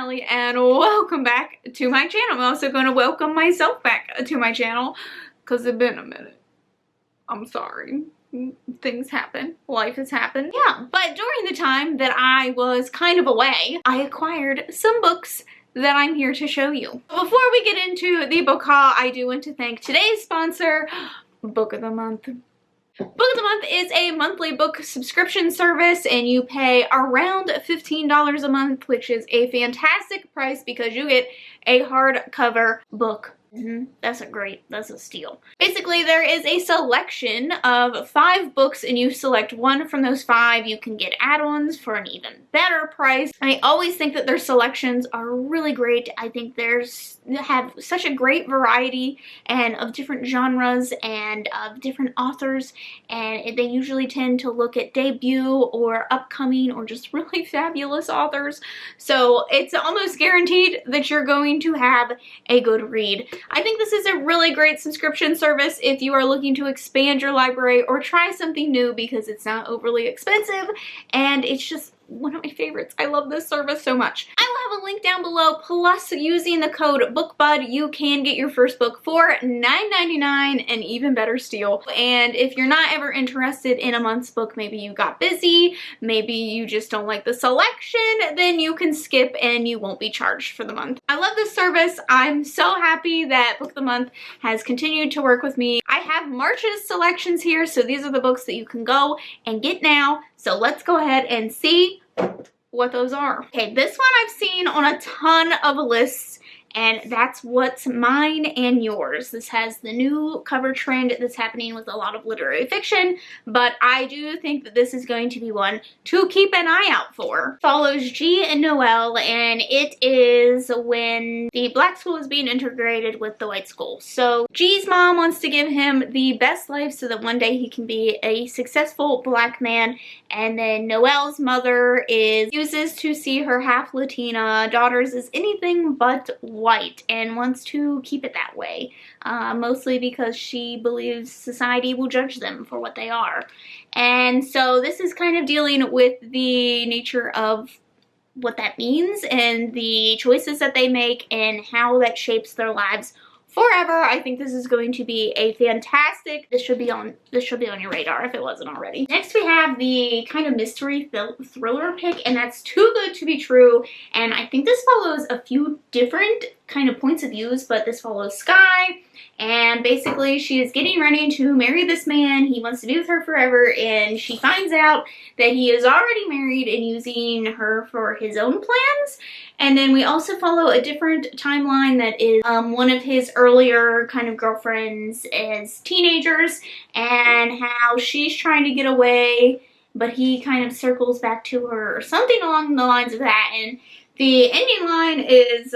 Allie, and welcome back to my channel. I'm also going to welcome myself back to my channel because it's been a minute. I'm sorry. Things happen. Life has happened. Yeah, but during the time that I was kind of away, I acquired some books that I'm here to show you. Before we get into the book haul, I do want to thank today's sponsor, Book of the Month. Book of the Month is a monthly book subscription service, and you pay around $15 a month, which is a fantastic price because you get a hardcover book. That's a steal. Basically, there is a selection of 5 books, and you select one from those 5. You can get add-ons for an even better price. I always think that their selections are really great. I think they have such a great variety and of different genres and of different authors, and they usually tend to look at debut or upcoming or just really fabulous authors. So it's almost guaranteed that you're going to have a good read. I think this is a really great subscription service if you are looking to expand your library or try something new because it's not overly expensive and it's just one of my favorites. I love this service so much. I will have a link down below, plus using the code BOOKBUD you can get your first book for $9.99, an even better steal. And if you're not ever interested in a month's book, maybe you got busy, maybe you just don't like the selection, then you can skip and you won't be charged for the month. I love this service. I'm so happy that Book of the Month has continued to work with me. I have March's selections here, so these are the books that you can go and get now. So let's go ahead and see what those are. Okay, this one I've seen on a ton of lists, and that's What's Mine and Yours. This has the new cover trend that's happening with a lot of literary fiction, but I do think that this is going to be one to keep an eye out for. Follows G and Noelle, and it is when the black school is being integrated with the white school. So G's mom wants to give him the best life so that one day he can be a successful black man, and then Noelle's mother refuses to see her half Latina daughters as anything but white and wants to keep it that way, mostly because she believes society will judge them for what they are. And so this is kind of dealing with the nature of what that means and the choices that they make and how that shapes their lives forever. I think this is going to be a fantastic, this should be on your radar if it wasn't already. Next we have the kind of mystery thriller pick, and that's Too Good to Be True, and I think this follows a few different kind of points of views, but this follows Sky, and basically she is getting ready to marry this man. He wants to be with her forever, and she finds out that he is already married and using her for his own plans. And then we also follow a different timeline that is one of his earlier kind of girlfriends as teenagers, and how she's trying to get away, but he kind of circles back to her or something along the lines of that. And the ending line is,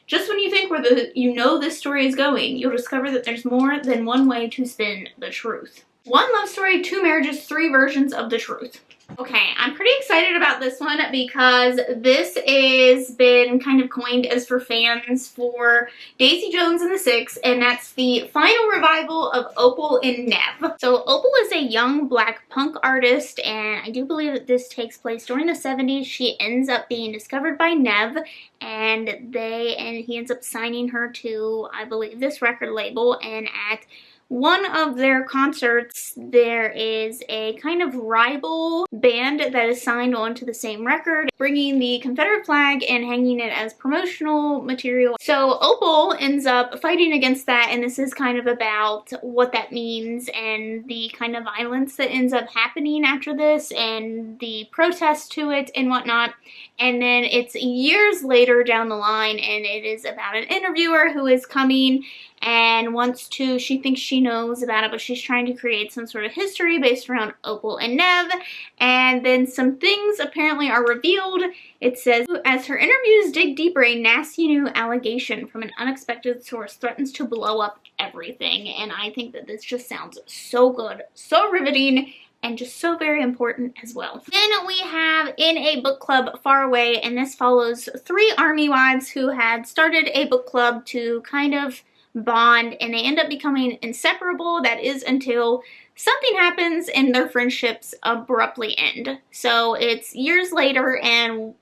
just when you think you know this story is going, you'll discover that there's more than one way to spin the truth. One love story, 2 marriages, 3 versions of the truth. Okay, I'm pretty excited about this one because this has been kind of coined as for fans for Daisy Jones and the Six, and that's the final revival of Opal and Nev. So Opal is a young black punk artist, and I do believe that this takes place during the 70s. She ends up being discovered by Nev, and he ends up signing her to, I believe, this record label, and at one of their concerts, there is a kind of rival band that is signed onto the same record, bringing the Confederate flag and hanging it as promotional material. So Opal ends up fighting against that, and this is kind of about what that means and the kind of violence that ends up happening after this and the protest to it and whatnot. And then it's years later down the line, and it is about an interviewer who is coming and she thinks she knows about it, but she's trying to create some sort of history based around Opal and Nev, and then some things apparently are revealed. It says, as her interviews dig deeper, a nasty new allegation from an unexpected source threatens to blow up everything. And I think that this just sounds so good, so riveting, and just so very important as well. Then we have In a Book Club Far Away, and this follows 3 army wives who had started a book club to kind of bond, and they end up becoming inseparable. That is until something happens and their friendships abruptly end. So it's years later, and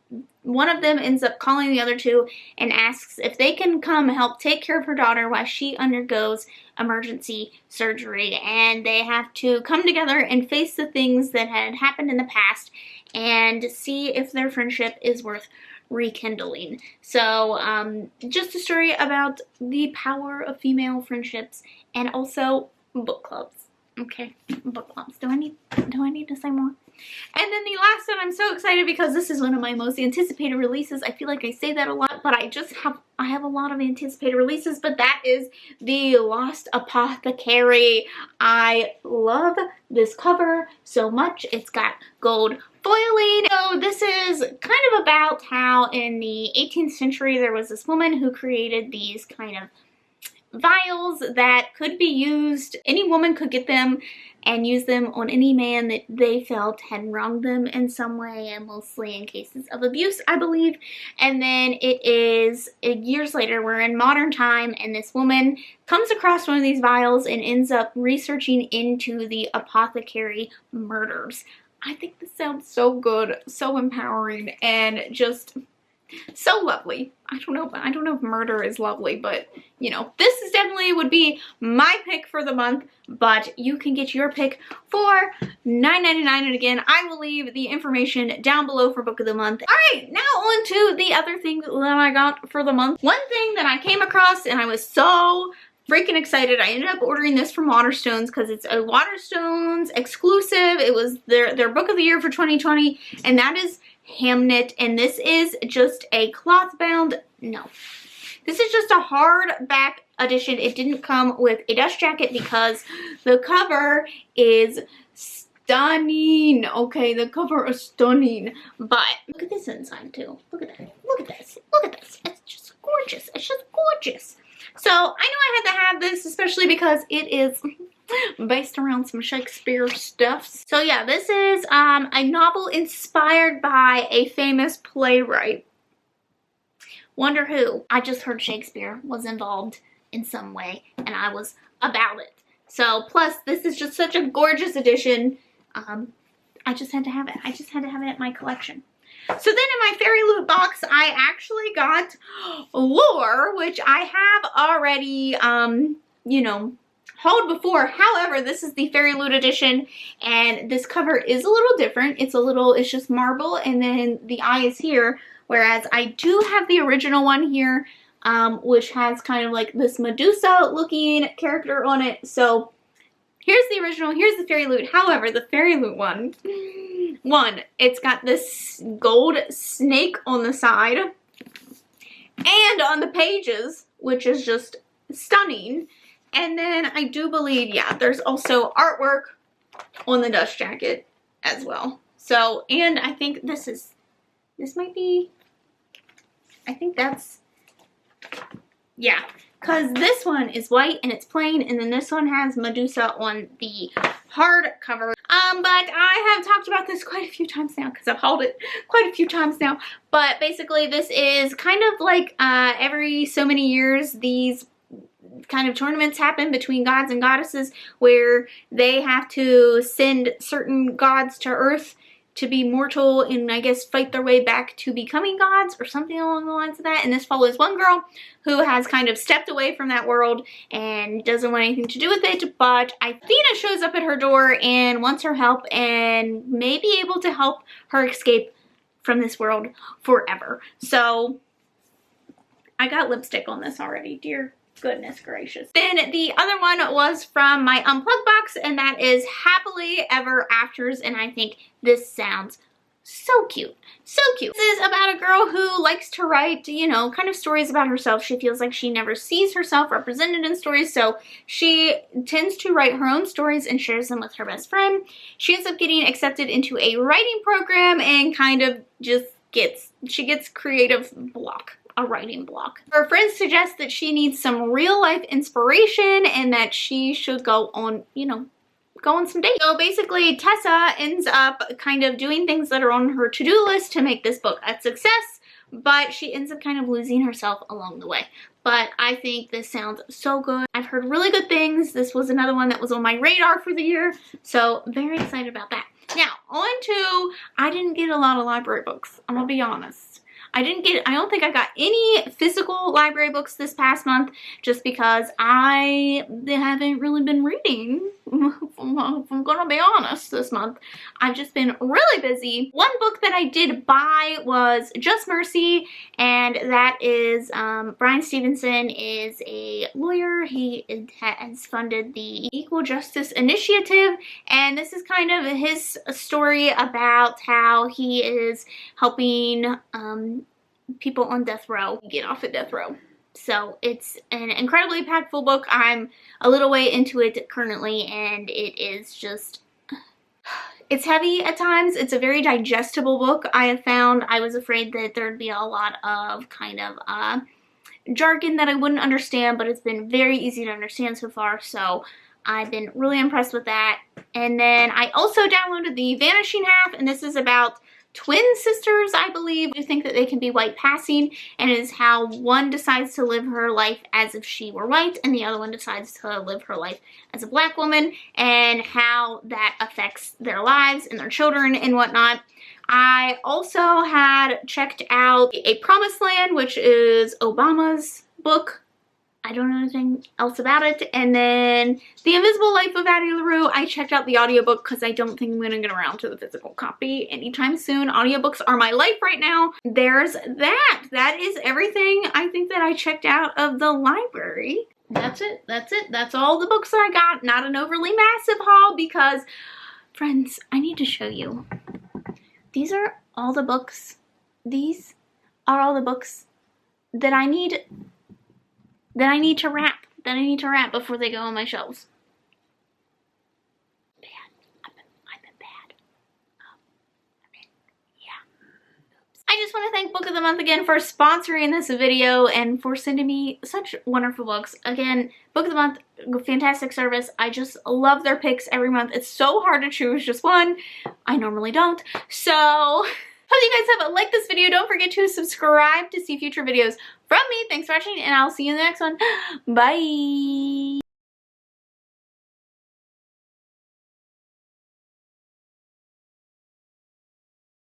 one of them ends up calling the other two and asks if they can come help take care of her daughter while she undergoes emergency surgery. And they have to come together and face the things that had happened in the past and see if their friendship is worth rekindling. So just a story about the power of female friendships, and also book clubs. Okay, book clubs. Do I need to say more? And then the last one, I'm so excited because this is one of my most anticipated releases. I feel like I say that a lot, but I have a lot of anticipated releases, but that is the Lost Apothecary. I love this cover so much. It's got gold foiling. So this is kind of about how in the 18th century there was this woman who created these kind of vials that could be used. Any woman could get them and use them on any man that they felt had wronged them in some way, and mostly in cases of abuse, I believe. And then it is years later, we're in modern time, and this woman comes across one of these vials and ends up researching into the apothecary murders. I think this sounds so good, so empowering, and just so lovely. I don't know if murder is lovely, but you know, this is definitely would be my pick for the month, but you can get your pick for $9.99. And again, I will leave the information down below for book of the month. All right, now on to the other thing that I got for the month. One thing that I came across and I was so freaking excited. I ended up ordering this from Waterstones because it's a Waterstones exclusive. It was their book of the year for 2020, and that is Hamnet. And this is just a cloth bound, no, this is just a hardback edition. It didn't come with a dust jacket because the cover is stunning. Okay, the cover is stunning, but look at this inside too. Look at that. Look at this. Look at this. It's just gorgeous. It's just gorgeous. So I knew I had to have this, especially because it is based around some Shakespeare stuff. So yeah, this is a novel inspired by a famous playwright. Wonder who? I just heard Shakespeare was involved in some way, and I was about it. So plus, this is just such a gorgeous edition. I just had to have it. I just had to have it in my collection. So then in my Fairy Loot box, I actually got Lore, which I have already, you know, hauled before. However, this is the Fairy Loot edition, and this cover is a little different. It's just marble, and then the eye is here, whereas I do have the original one here, which has kind of like this Medusa looking character on it. So here's the original, here's the Fairy Loot. However, the Fairy Loot one, it's got this gold snake on the side and on the pages, which is just stunning. And then I do believe, yeah, there's also artwork on the dust jacket as well. So, and I think this might be, I think that's, yeah, because this one is white and it's plain, and then this one has Medusa on the hardcover. But I have talked about this quite a few times now because I've hauled it quite a few times now. But basically this is kind of like every so many years these kind of tournaments happen between gods and goddesses where they have to send certain gods to Earth to be mortal and I guess fight their way back to becoming gods or something along the lines of that. And this follows one girl who has kind of stepped away from that world and doesn't want anything to do with it, but Athena shows up at her door and wants her help and may be able to help her escape from this world forever. So I got lipstick on this already, dear goodness gracious. Then the other one was from my Unplugged box, and that is Happily Ever Afters, and I think this sounds so cute. So cute. This is about a girl who likes to write, you know, kind of stories about herself. She feels like she never sees herself represented in stories, so she tends to write her own stories and shares them with her best friend. She ends up getting accepted into a writing program and kind of just gets creative block. A writing block. Her friends suggest that she needs some real life inspiration and that she should go on, you know, go on some dates. So basically Tessa ends up kind of doing things that are on her to-do list to make this book a success, but she ends up kind of losing herself along the way. but I think this sounds so good. I've heard really good things. This was another one that was on my radar for the year, so very excited about that. Now, on to, I didn't get a lot of library books. I'm gonna be honest. I don't think I got any physical library books this past month just because I haven't really been reading. If I'm gonna be honest, this month. I've just been really busy. One book that I did buy was Just Mercy, and that is, Brian Stevenson is a lawyer. He has funded the Equal Justice Initiative, and this is kind of his story about how he is helping people on death row get off of death row. So it's an incredibly impactful book. I'm a little way into it currently, and it is just, it's heavy at times. It's a very digestible book. I have found, I was afraid that there'd be a lot of kind of jargon that I wouldn't understand, but it's been very easy to understand so far, so I've been really impressed with that. And then I also downloaded The Vanishing Half, and this is about twin sisters, I believe, who think that they can be white passing, and it is how one decides to live her life as if she were white and the other one decides to live her life as a black woman, and how that affects their lives and their children and whatnot. I also had checked out A Promised Land, which is Obama's book. I don't know anything else about it. And then The Invisible Life of Addie LaRue. I checked out the audiobook because I don't think I'm going to get around to the physical copy anytime soon. Audiobooks are my life right now. There's that. That is everything I think that I checked out of the library. That's it. That's it. That's all the books that I got. Not an overly massive haul because, friends, I need to show you. These are all the books. These are all the books that I need to wrap before they go on my shelves. Bad. I've been bad. Yeah. Oops. I just want to thank Book of the Month again for sponsoring this video and for sending me such wonderful books. Again, Book of the Month, fantastic service. I just love their picks every month. It's so hard to choose just one. I normally don't. So, hope you guys have liked this video. Don't forget to subscribe to see future videos from me. Thanks for watching, and I'll see you in the next one. Bye!